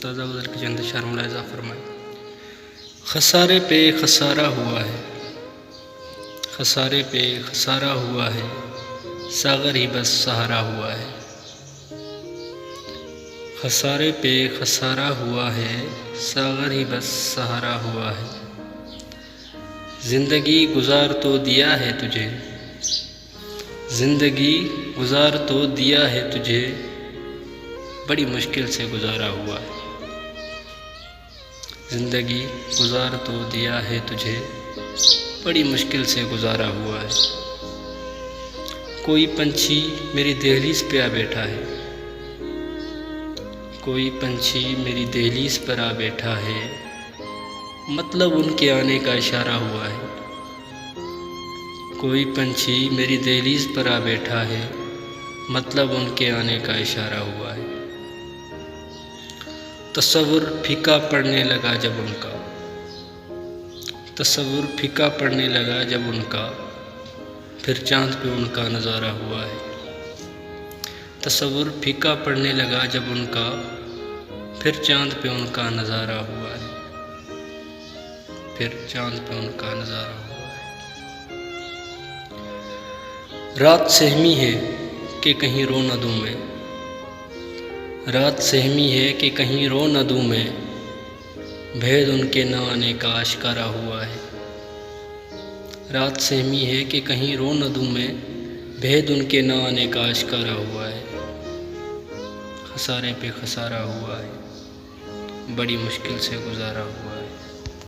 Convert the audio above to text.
تازہ غزل کے چند اشعار ملاحظہ فرمائیں۔ خسارے پہ خسارہ ہوا ہے، خسارے پہ خسارہ ہوا ہے، ساغر ہی بس سہارا ہوا ہے۔ خسارے پہ خسارہ ہوا ہے، ساغر ہی بس سہارا ہوا ہے۔ زندگی گزار تو دیا ہے تجھے، زندگی گزار تو دیا ہے تجھے، بڑی مشکل سے گزارا ہوا ہے۔ زندگی گزار تو دیا ہے تجھے، بڑی مشکل سے گزارا ہوا ہے۔ کوئی پنچھی میری دہلیز پہ آ بیٹھا ہے، کوئی پنچھی میری دہلیز پر آ بیٹھا ہے، مطلب ان کے آنے کا اشارہ ہوا ہے۔ کوئی پنچھی میری دہلیز پر آ بیٹھا ہے، مطلب ان کے آنے کا اشارہ ہوا ہے۔ تصور پھیکا پڑنے لگا جب ان کا، تصور پھیکا پڑنے لگا جب ان کا، پھر چاند پہ ان کا نظارہ ہوا ہے۔ تصور پھیکا پڑنے لگا جب ان کا، پھر چاند پہ ان کا نظارہ ہوا ہے، پھر چاند پہ ان کا نظارہ ہوا ہے۔ رات سہمی ہے کہ کہیں رو نہ دوں میں، رات سہمی ہے کہ کہیں رو نہ دوں میں، بھید ان کے نہ آنے کا آشکارا ہوا ہے۔ رات سہمی ہے کہ کہیں رو نہ دوں میں، بھید ان کے نہ آنے کا آشکارا ہوا ہے۔ خسارے پہ خسارہ ہوا ہے، بڑی مشکل سے گزارا ہوا ہے۔